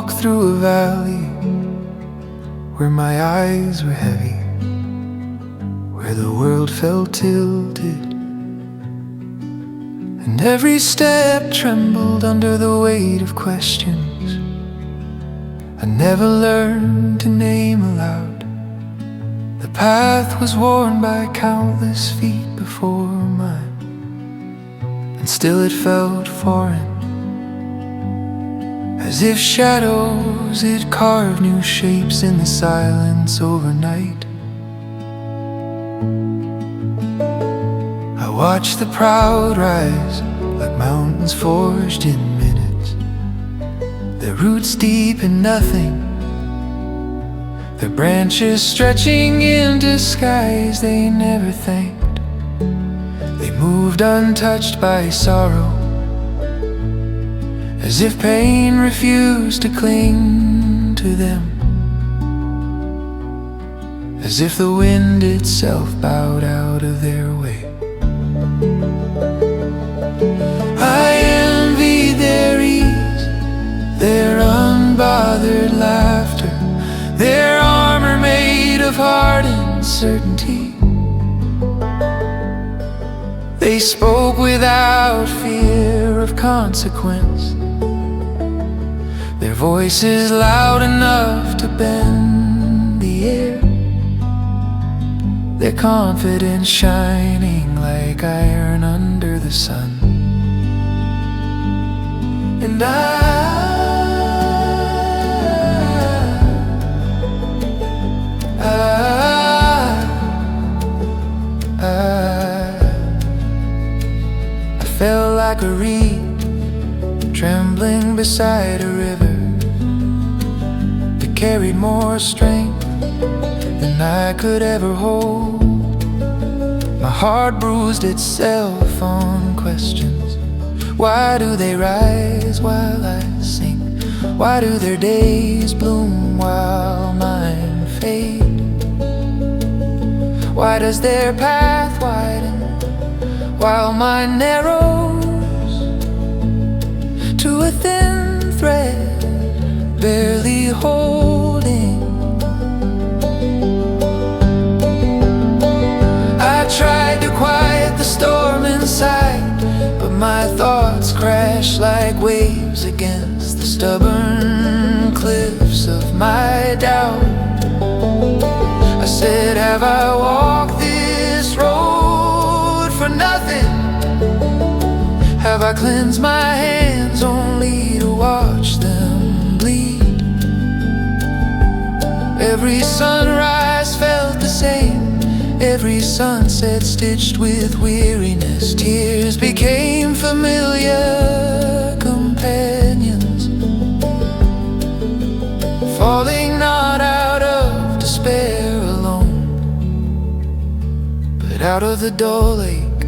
walk through a valley where my eyes were heavy, where the world felt tilted, and every step trembled under the weight of questions I never learned to name aloud. The path was worn by countless feet before mine, and still it felt foreign, as if shadows had carved new shapes in the silence overnight. I watched the proud rise like mountains forged in minutes, their roots deep in nothing, their branches stretching into skies they never thanked. They moved untouched by sorrow, as if pain refused to cling to them, as if the wind itself bowed out of their way. I envied their ease, their unbothered laughter, their armor made of hardened certainty. They spoke without fear of consequence, their voices loud enough to bend the air, their confidence shining like iron under the sun. And I felt like a reed trembling beside a river that carried more strength than I could ever hold. My heart bruised itself on questions. Why do they rise while I sink? Why do their days bloom while mine fade? Why does their path widen while mine narrows to a thin thread, barely holding? I tried to quiet the storm inside, but my thoughts crash like waves against the stubborn cliffs of my doubt. I said, have I walked this road for nothing? Have I cleansed my hands only to watch them bleed? Every sunrise felt the same, every sunset stitched with weariness. Tears became familiar companions, falling not out of despair alone, but out of the dull ache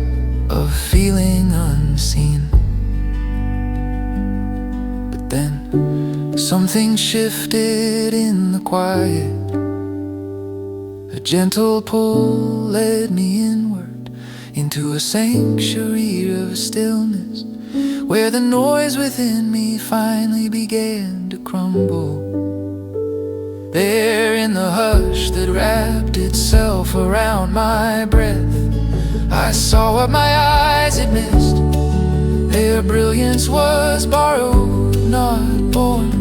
of feeling unseen. But then something shifted in the quiet. A gentle pull led me inward into a sanctuary of stillness, where the noise within me finally began to crumble. There in the hush that wrapped itself around my breath, I saw what my eyes had missed. Their brilliance was borrowed, not born.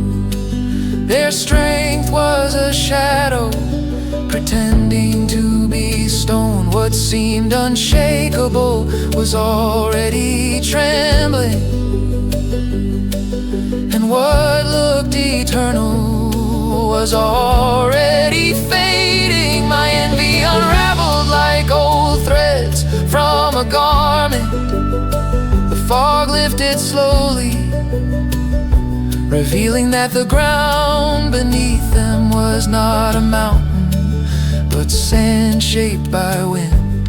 Their strength was a shadow, pretending to be stone. What seemed unshakable was already trembling, and what looked eternal was already fading. My envy unraveled like old threads from a garment. The fog lifted slowly, revealing that the ground beneath them was not a mountain, but sand shaped by wind.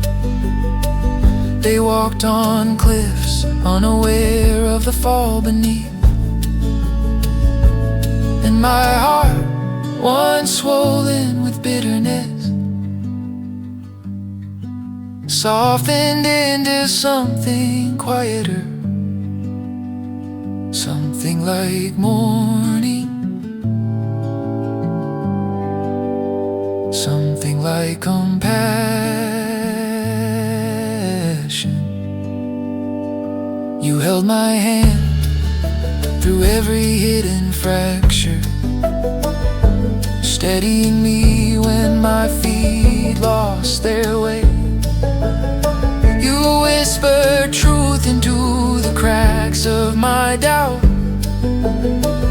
They walked on cliffs, unaware of the fall beneath. And my heart, once swollen with bitterness, softened into something quieter, something like morning. nothing like compassion. You held my hand through every hidden fracture, steadying me when my feet lost their way. You whispered truth into the cracks of my doubt,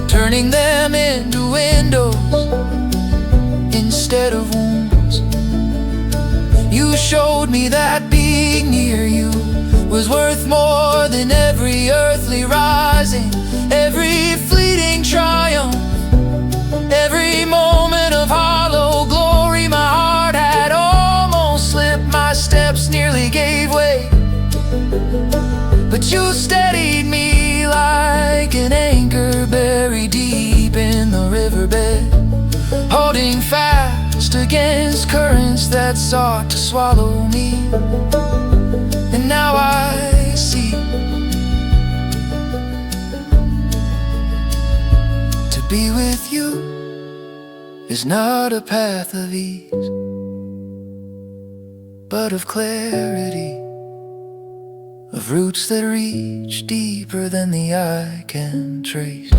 turning them into windows instead of wounds. You showed me that being near you was worth more than every earthly rising, every fleeting triumph, every moment of hollow glory. My heart had almost slipped, my steps nearly gave way, but you steadied me like an anchor buried deep in the riverbed, holding fast against currents that sought to swallow me. And now I see, to be with you is not a path of ease, but of clarity, of roots that reach deeper than the eye can trace.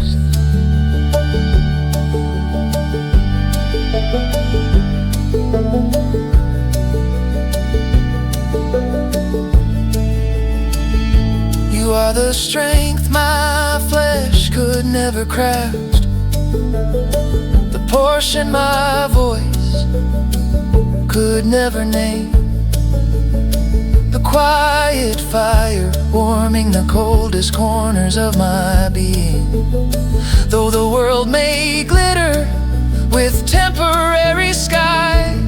You are the strength my flesh could never craft, the portion my voice could never name, the quiet fire warming the coldest corners of my being. Though the world may glitter with temporary skies,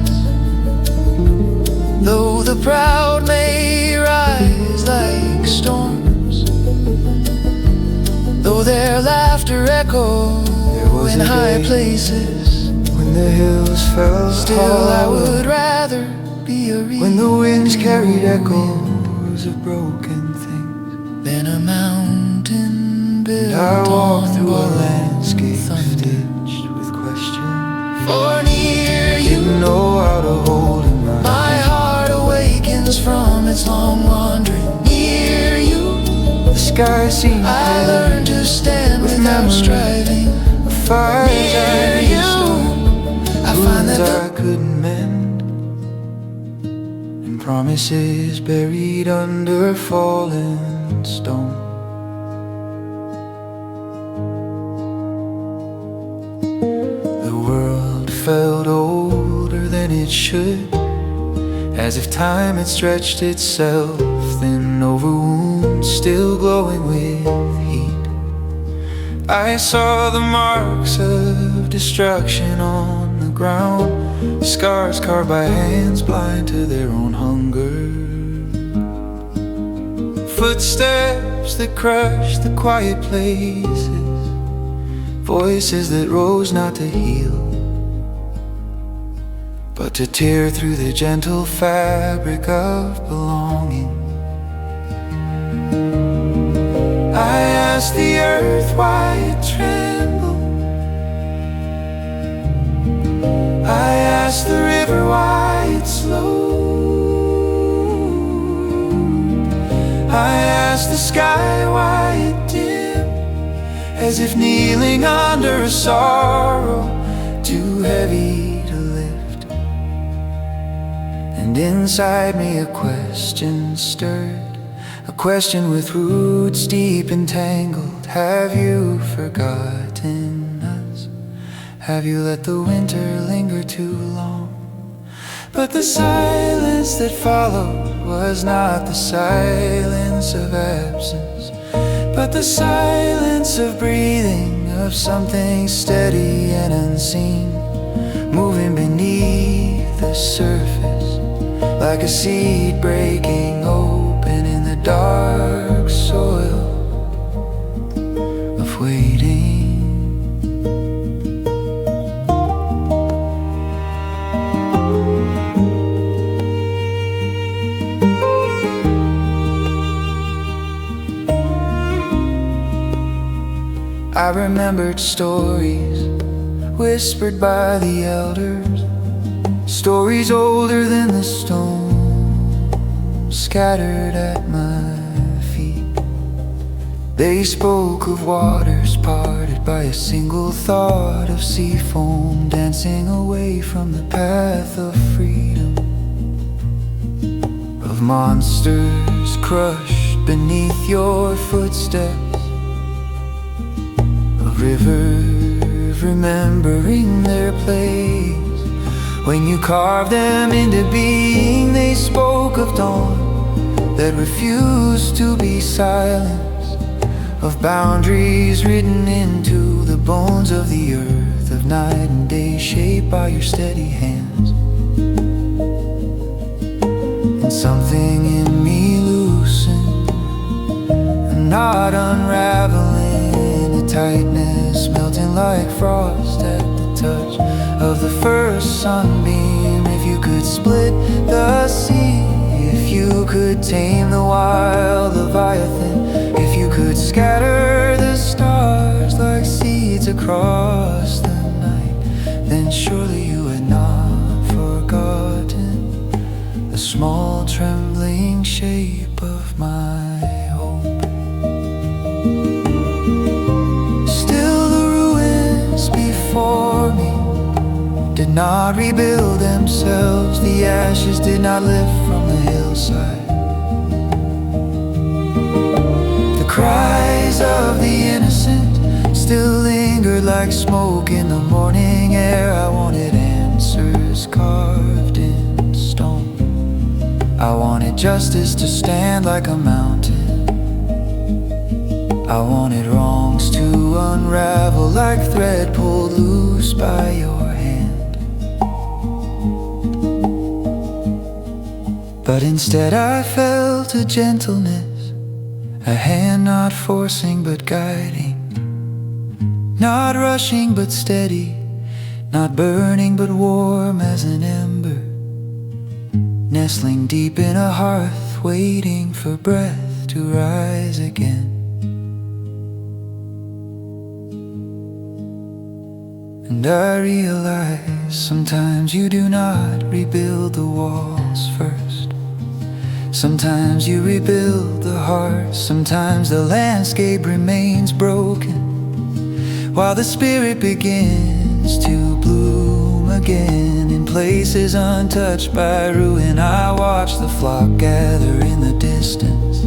though the proud may rise like storms, though their laughter echo in high places, when the hills fell still hollow, I would rather be a reed, when the winds carried echoes of broken things, than a mountain built and I walked through a on landscape thunder. stitched with questions. For near you, You know how to hold in my my heart awakens from its long wandering. Near you, the sky seemed I learned to stand with without memory, striving. a fires Near I you, started, I find that wounds I the couldn't mend, and promises buried under fallen stone. The world felt older than it should, as if time had stretched itself thin over wounds still glowing with heat. I saw the marks of destruction on the ground, scars carved by hands blind to their own hunger, footsteps that crushed the quiet places, voices that rose not to heal, but to tear through the gentle fabric of belonging. I asked the earth why it trembled, I asked the river why it slowed, I asked the sky why it dimmed, as if kneeling under a sorrow too heavy to lift. And inside me a question stirred, a question with roots deep entangled. Have you forgotten us? Have you let the winter linger too long? But the silence that followed was not the silence of absence, but the silence of breathing, of something steady and unseen, moving beneath the surface, like a seed breaking open in the dark soil of waiting. I remembered stories whispered by the elders, stories older than the stone scattered at my feet. They spoke of waters parted by a single thought of sea foam dancing away from the path of freedom, of monsters crushed beneath your footsteps, of rivers remembering their place. When you carved them into being, they spoke of dawn that refused to be silenced, of boundaries written into the bones of the earth, of night and day shaped by your steady hands. And something in me loosened, a knot unraveling, a tightness melting like frost at the touch of the first sunbeam. If you could split the sea, if you could tame the wild leviathan, if you could scatter the stars like seeds across the night, then surely you had not forgotten the small trembling shape of my hope. Still the ruins before me did not rebuild themselves, the ashes did not lift from the hillside. The cries of the innocent still lingered like smoke in the morning air. I wanted answers carved in stone. I wanted justice to stand like a mountain. I wanted wrongs to unravel like thread pulled loose by your hand. But instead I felt a gentleness, a hand not forcing but guiding, not rushing but steady, not burning but warm as an ember, nestling deep in a hearth, waiting for breath to rise again. And I realize sometimes you do not rebuild the walls first. Sometimes you rebuild the heart, sometimes the landscape remains broken, while the spirit begins to bloom again in places untouched by ruin. I watch the flock gather in the distance,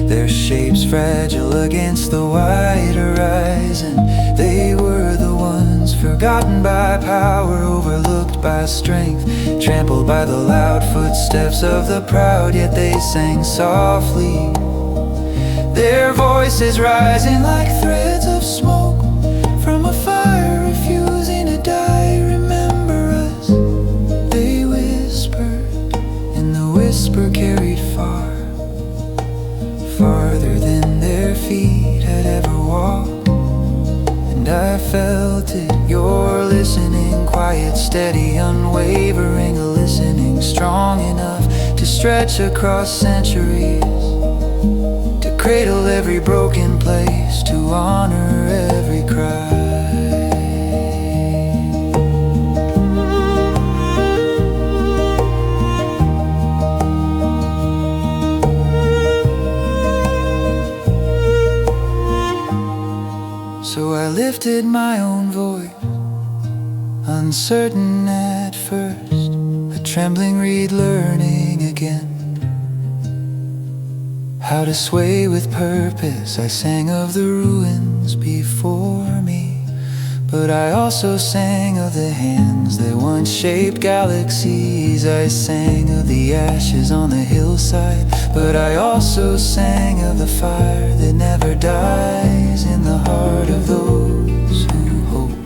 their shapes fragile against the wide horizon. They were the ones forgotten by power, overlooked by strength, trampled by the loud footsteps of the proud, yet they sang softly, their voices rising like threads of smoke from a fire refusing to die. Remember us, they whispered, and the whisper carried far, farther than their feet had ever walked. And I felt it, your listening, quiet, steady, unwavering, a listening strong enough to stretch across centuries, to cradle every broken place, to honor every cry. So I lifted my own voice, uncertain at first, a trembling reed learning again how to sway with purpose. I sang of the ruins before me, but I also sang of the hands that once shaped galaxies. I sang of the ashes on the hillside, but I also sang of the fire that never dies in the heart of those who hope.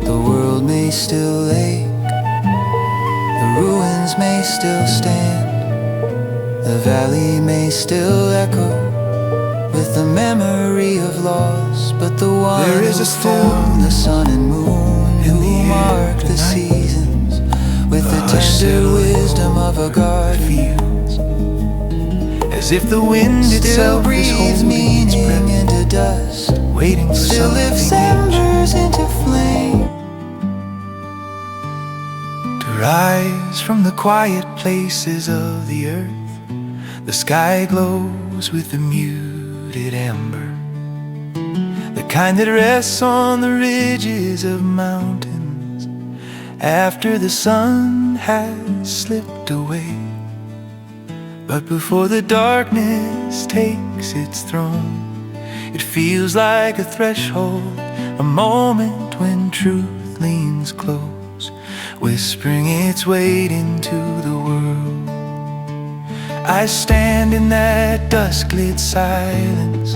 The world may still ache, the ruins may still stand, the valley may still echo with the memory of loss, but the one There is a who formed the sun and moon, in who the air marked the tonight, seasons with the hush tender still wisdom of a garden, feels as if the wind still itself is breathes holding its meaning breath, into dust, waiting for still lifts something ancient. embers into flame. rise from the quiet places of the earth. The sky glows with the muted amber, the kind that rests on the ridges of mountains after the sun has slipped away. But before the darkness takes its throne, it feels like a threshold, a moment when truth leans close, whispering its weight into the world. I stand in that dusk-lit silence,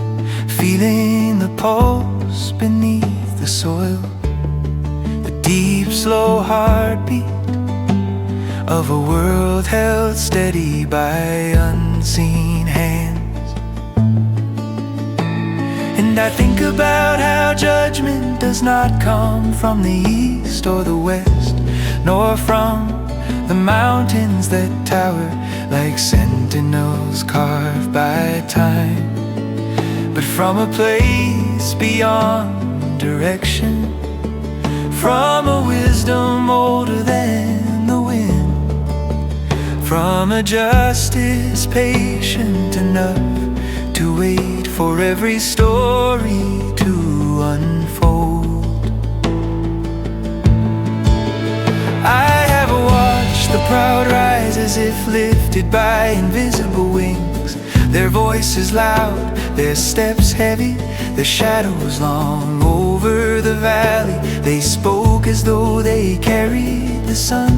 feeling the pulse beneath the soil, the deep, slow heartbeat of a world held steady by unseen hands. And I think about how judgment does not come from the east or the west, nor from the mountains that tower like sentinels carved by time, but from a place beyond direction, from a wisdom older than the wind, from a justice patient enough to wait for every story to unfold. I have watched the proud rise as if lifted by invisible wings, their voices loud, their steps heavy, their shadows long over the valley. They spoke as though they carried the sun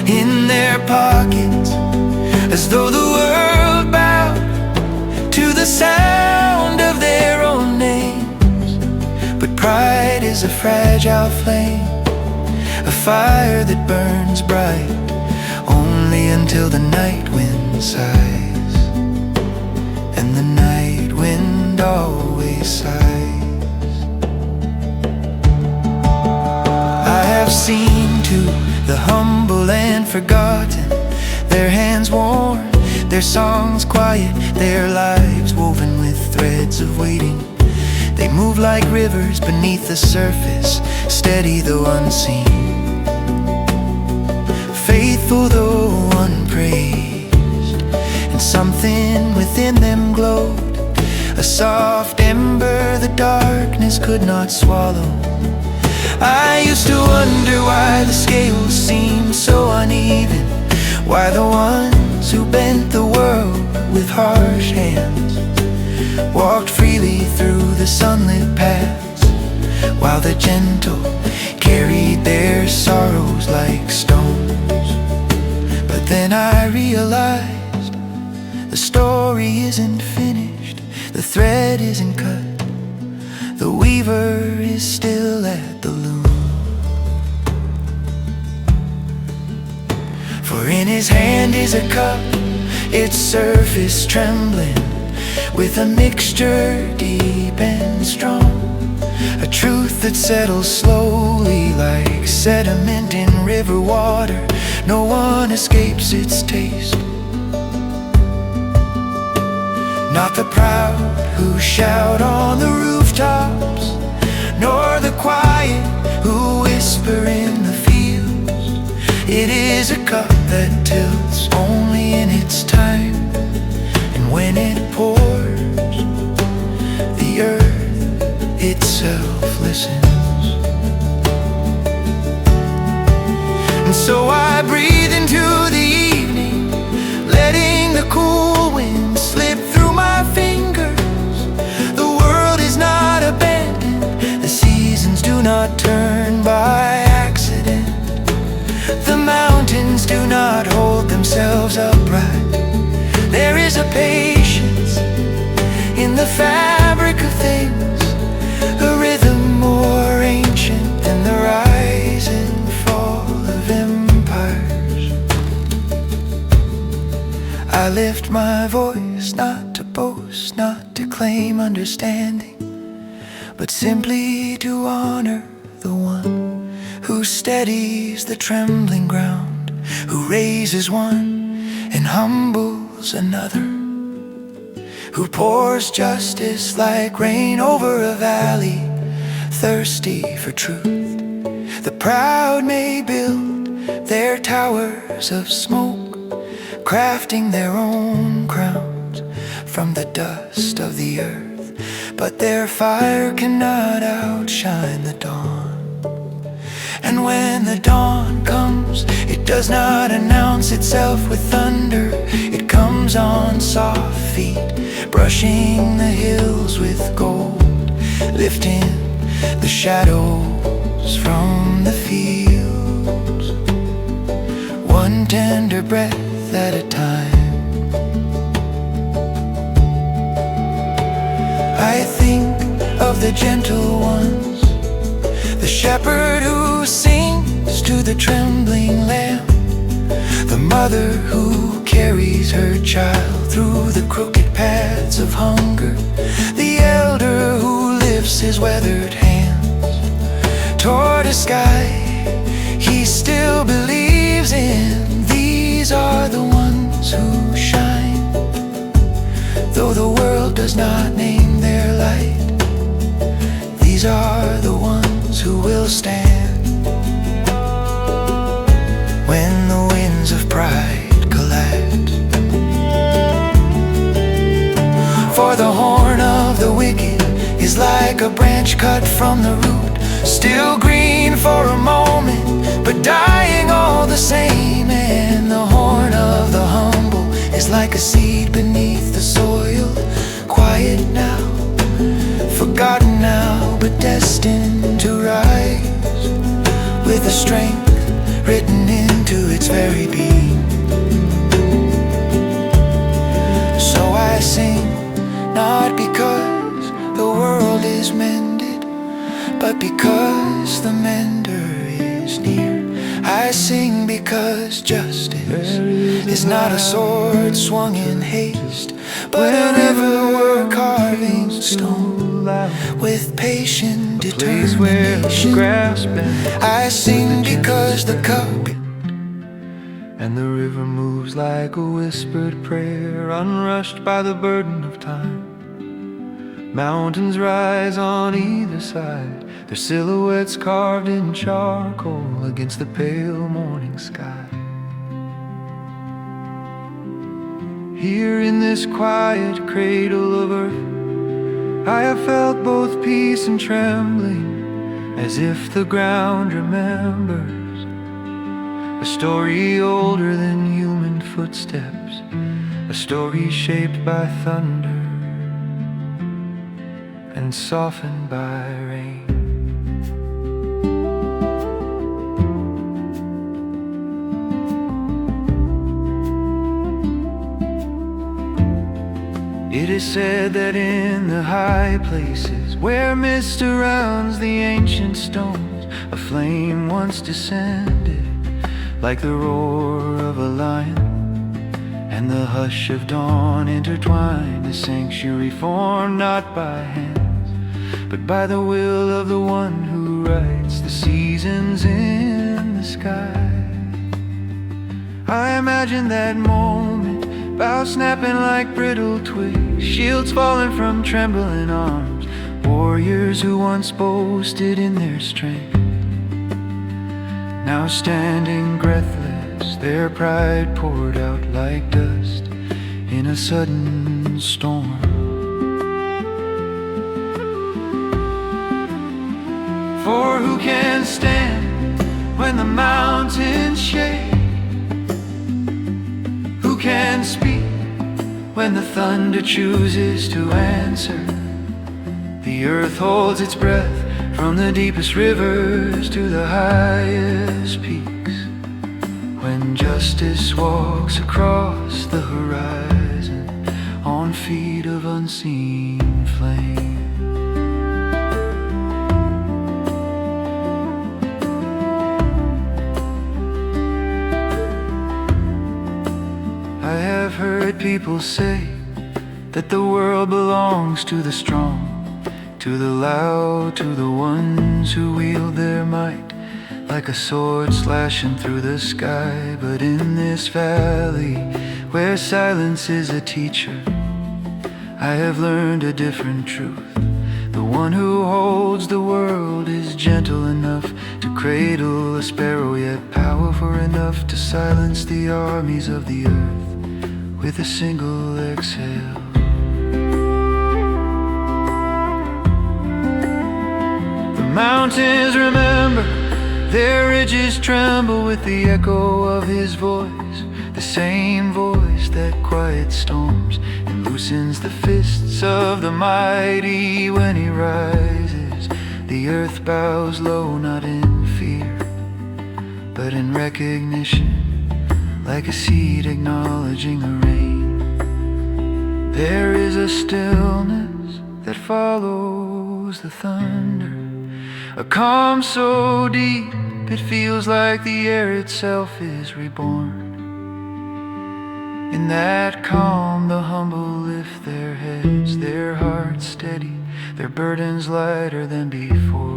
in their pockets, as though the world bowed to the sound of their own names. But pride is a fragile flame, a fire that burns bright only until the night wind sighs, and the night wind always sighs. I have seen too the humble and forgotten, their hands worn, their songs quiet, their lives woven with threads of waiting. They move like rivers beneath the surface, steady though unseen, faithful though unpraised. And something within them glowed, a soft ember the darkness could not swallow. I used to wonder why the scales seemed so uneven, why the ones who bent the world with harsh hands walked freely through the sunlit paths, while the gentle carried their sorrows like stones. But then I realized the story isn't finished, the thread isn't cut, the weaver is still at the loom. For in his hand is a cup, its surface trembling with a mixture deep and strong, a truth that settles slowly like sediment in river water. No one escapes its taste, not the proud who shout on the rooftops, nor the quiet who whisper in the fields. It is a cup that tilts only in its time, and when it pours, the earth itself listens. And so I breathe into the evening, letting the cool wind slip through my fingers. The world is not abandoned, the seasons do not turn by accident, the mountains do not hold themselves upright. There is a patience in the fabric of things, a rhythm more ancient than the rise and fall of empires. I lift my voice not to boast, not to claim understanding, but simply to honor the one who steadies the trembling ground, who raises one and humbles another, who pours justice like rain over a valley thirsty for truth, proud may build their towers of smoke, crafting their own crowns from the dust of the earth, but their fire cannot outshine the dawn. And when the dawn comes, it does not announce itself with thunder. It comes on soft feet, brushing the hills with gold, lifting the shadows from the fields, one tender breath at a time. I think of the gentle ones, the shepherd who sings to the trembling lamb, the mother who carries her child through the crooked paths of hunger, the elder who lifts his weathered hands toward a sky he still believes in. These are the ones who shine, though the world does not name their light. These are the ones who will stand when the winds of pride collapse. For the horn of the wicked is like a branch cut from the root, still green for a moment, but dying all the same. And the horn of the humble is like a seed beneath the soil, quiet now, forgotten now, but destined to rise with the strength written into its very being. So I sing, not because the world is mended, but because the mender is near. I sing because justice is not a sword swung in haste, but an ever carving stone with patient determination. I sing because the cup and the river moves like a whispered prayer, unrushed by the burden of time. Mountains rise on either side, their silhouettes carved in charcoal against the pale morning sky. Here in this quiet cradle of earth, I have felt both peace and trembling, as if the ground remembers a story older than human footsteps, a story shaped by thunder and softened by rain. It is said that in the high places where mist surrounds the ancient stones, a flame once descended like the roar of a lion, and the hush of dawn intertwined a sanctuary formed not by hands, but by the will of the one who writes the seasons in the sky. I imagine that moment, boughs snapping like brittle twigs, shields falling from trembling arms, warriors who once boasted in their strength, now standing breathless, their pride poured out like dust in a sudden storm. For who can stand when the mountains shake? Who can speak when the thunder chooses to answer? The earth holds its breath from the deepest rivers to the highest peaks, when justice walks across the horizon on feet of unseen flame. I have heard people say that the world belongs to the strong, to the loud, to the ones who wield their might like a sword slashing through the sky. But in this valley, where silence is a teacher, I have learned a different truth. The one who holds the world is gentle enough to cradle a sparrow, yet powerful enough to silence the armies of the earth with a single exhale. The mountains remember, their ridges tremble with the echo of his voice, the same voice that quiets storms and loosens the fists of the mighty. When he rises, the earth bows low, not in fear, but in recognition, like a seed acknowledging a rain. There is a stillness that follows the thunder, a calm so deep it feels like the air itself is reborn. In that calm the humble lift their heads, their hearts steady, their burdens lighter than before.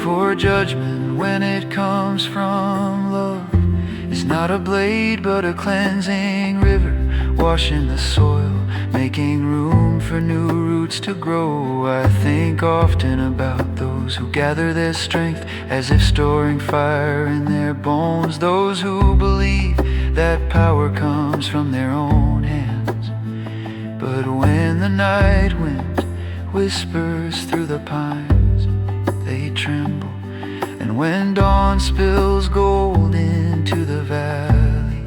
For judgment, when it comes from love, is not a blade but a cleansing river, washing the soil, making room for new roots to grow. I think often about those who gather their strength as if storing fire in their bones, those who believe that power comes from their own hands. But when the night wind whispers through the pines, they tremble, and when dawn spills gold into the valley,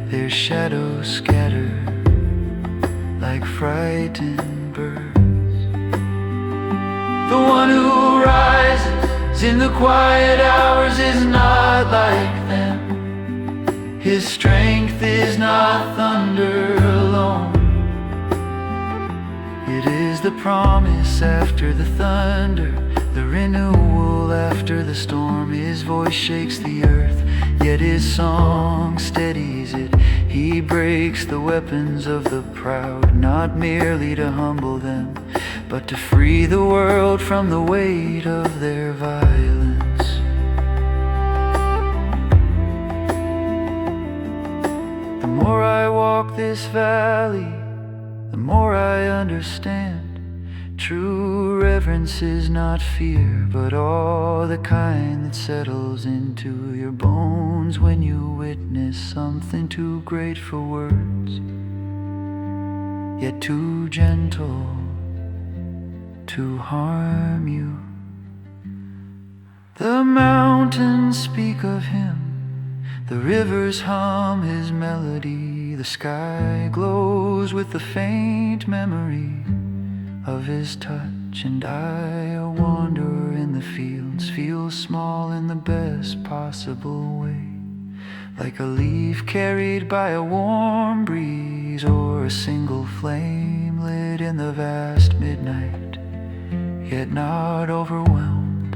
their shadows scatter like frightened birds. The one who rises in the quiet hours is not like them. His strength is not thunder alone. It is the promise after the thunder, the renewal after the storm. His voice shakes the earth, yet his song steadies it. He breaks the weapons of the proud, not merely to humble them, but to free the world from the weight of their violence. The more I walk this valley, the more I understand. True reverence is not fear, but awe, the kind that settles into your bones when you witness something too great for words, yet too gentle to harm you. The mountains speak of him, the rivers hum his melody, the sky glows with the faint memory of his touch, and I, a wanderer in the fields, feel small in the best possible way, like a leaf carried by a warm breeze, or a single flame lit in the vast midnight, yet not overwhelmed.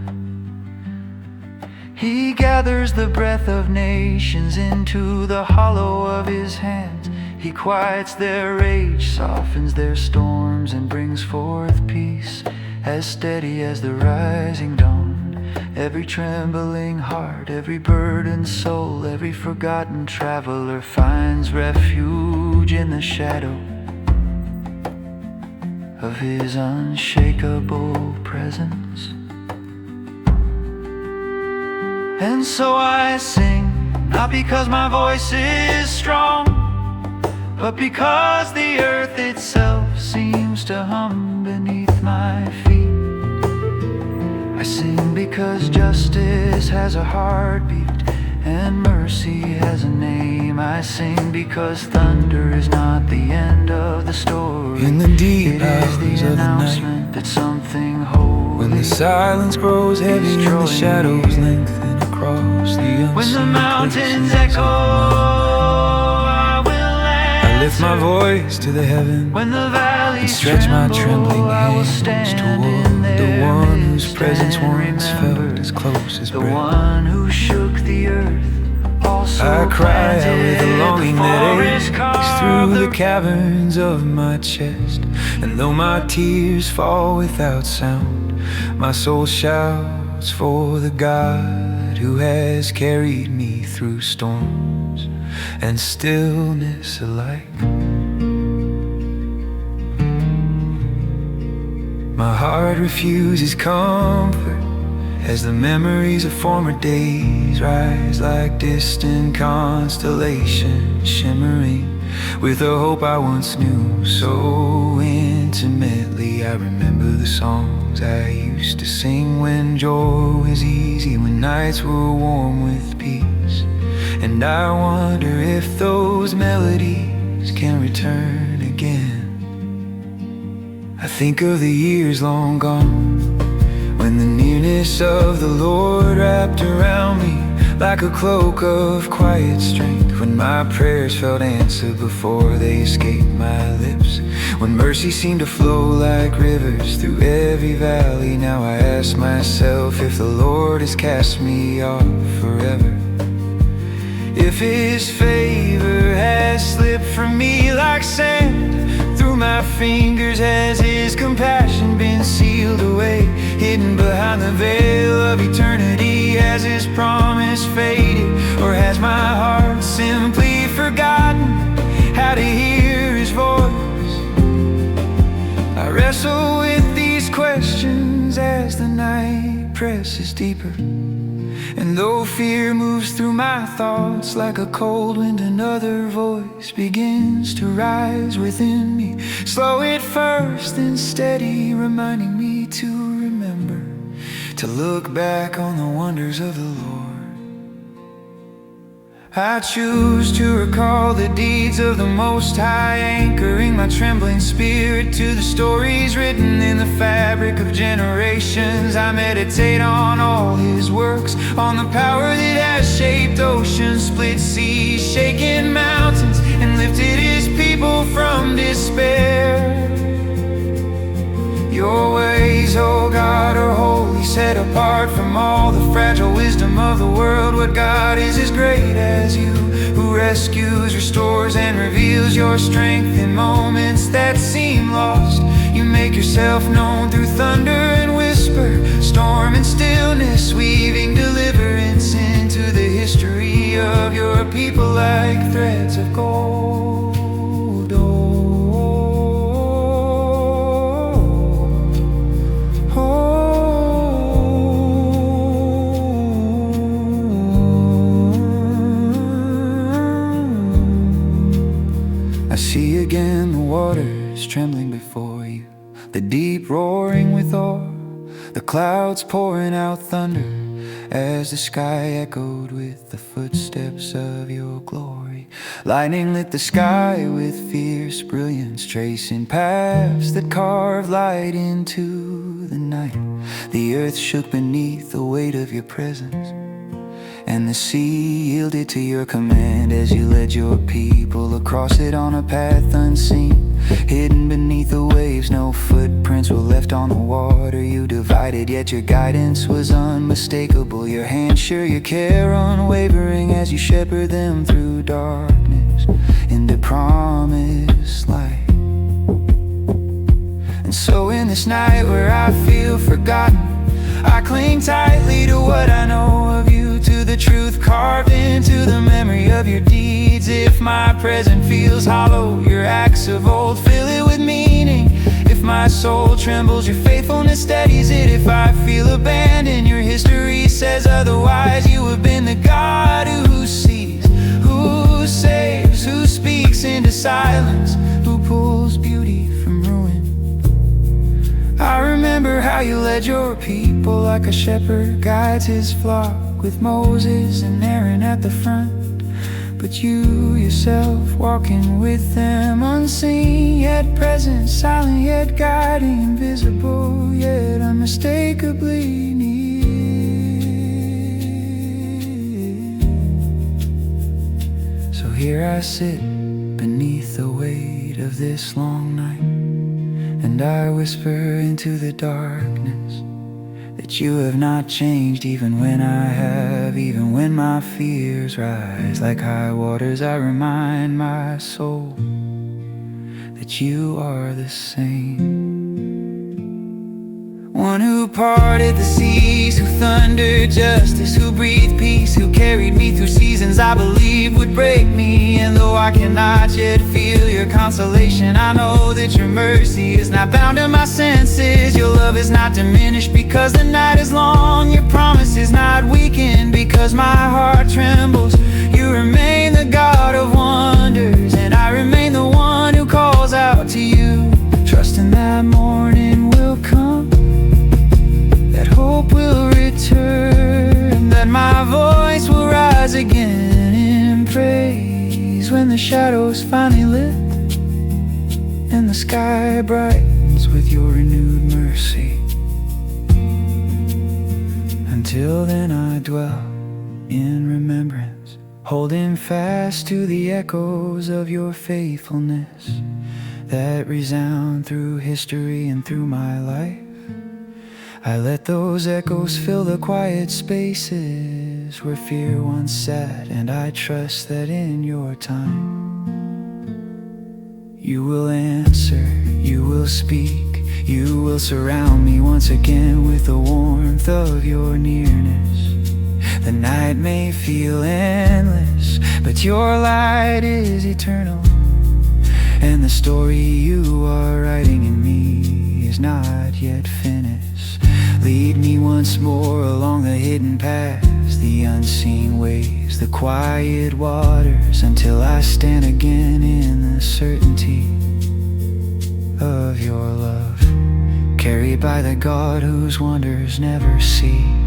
He gathers the breath of nations into the hollow of his hands. He quiets their rage, softens their storms, and brings forth peace as steady as the rising dawn. Every trembling heart, every burdened soul, every forgotten traveler finds refuge in the shadow of his unshakable presence. And so I sing, not because my voice is strong, but because the earth itself seems to hum beneath my feet. I sing because justice has a heartbeat and mercy has a name. I sing because thunder is not the end of the story. In the deep hours of the announcement that something holy, when the silence grows heavy and the shadows lengthen across the unseen when the mountains places. echo, I lift my voice to the heaven when the valleys and stretch my trembling I will hands stand toward in the their one whose midst presence and once remember felt as close as the breath. one who shook the earth, also I cry out with a planted longing the that forest aches carved through the the caverns of my chest. And though my tears fall without sound, my soul shouts for the God who has carried me through storms and stillness alike. My heart refuses comfort as the memories of former days rise like distant constellations shimmering with a hope I once knew so intimately. I remember the songs I used to sing when joy was easy, when nights were warm with peace. And I wonder if those melodies can return again. I think of the years long gone, when the nearness of the Lord wrapped around me like a cloak of quiet strength, when my prayers felt answered before they escaped my lips, when mercy seemed to flow like rivers through every valley. Now I ask myself if the Lord has cast me off forever, if His favor has slipped from me like sand through my fingers. Has His compassion been sealed away, hidden behind the veil of eternity? Has His promise faded, or has my heart simply forgotten how to hear His voice? I wrestle with these questions as the night presses deeper, and though fear moves through my thoughts like a cold wind, another voice begins to rise within me, slow at first and steady, reminding me to remember to look back on the wonders of the Lord. I choose to recall the deeds of the Most High, anchoring my trembling spirit to the stories written in the fabric of generations. I meditate on all His works, on the power that has shaped oceans, split seas, shaken mountains, and lifted His people from despair. Your ways, oh God, are holy, set apart from all the fragile wisdom of the world. What God is as great as You, who rescues, restores, and reveals Your strength in moments that seem lost. You make Yourself known through thunder and whisper, storm and stillness, weaving deliverance into the history of Your people like threads of gold. I see again the waters trembling before You, the deep roaring with awe, the clouds pouring out thunder as the sky echoed with the footsteps of Your glory. Lightning lit the sky with fierce brilliance, tracing paths that carved light into the night. The earth shook beneath the weight of Your presence, and the sea yielded to Your command as You led Your people across it on a path unseen. Hidden beneath the waves, no footprints were left on the water. You divided, yet Your guidance was unmistakable. Your hand sure, Your care unwavering, as You shepherd them through darkness into promised light. And so in this night where I feel forgotten, I cling tightly to what I know of You, to the truth carved into the memory of Your deeds. If my present feels hollow, Your acts of old fill it with meaning. If my soul trembles, Your faithfulness steadies it. If I feel abandoned, Your history says otherwise. You have been the God who sees, who saves, who speaks into silence, who pulls beauty from ruin. I remember how You led Your people like a shepherd guides his flock, with Moses and Aaron at the front, but You Yourself walking with them, unseen yet present, silent yet guiding, invisible yet unmistakably near. So here I sit beneath the weight of this long night, and I whisper into the darkness that You have not changed, even when I have, even when my fears rise like high waters. I remind my soul that You are the same. One who parted the seas, who thundered justice, who breathed peace, who carried me through seasons I believed would break me. And though I cannot yet feel your consolation, I know that your mercy is not bound to my senses. Your love is not diminished because the night is long. Your promise is not weakened because my heart trembles. You remain the God of wonders, and I remain the one who calls out to you, trusting that morning will come, that hope will return, that my voice will rise again in praise when the shadows finally lift and the sky brightens with your renewed mercy. Until then I dwell in remembrance, holding fast to the echoes of your faithfulness that resound through history and through my life. I let those echoes fill the quiet spaces where fear once sat, and I trust that in your time you will answer, you will speak, you will surround me once again with the warmth of your nearness. The night may feel endless, but your light is eternal, and the story you are writing in me is not yet finished. Lead me once more along the hidden paths, the unseen ways, the quiet waters, until I stand again in the certainty of your love, carried by the God whose wonders never cease.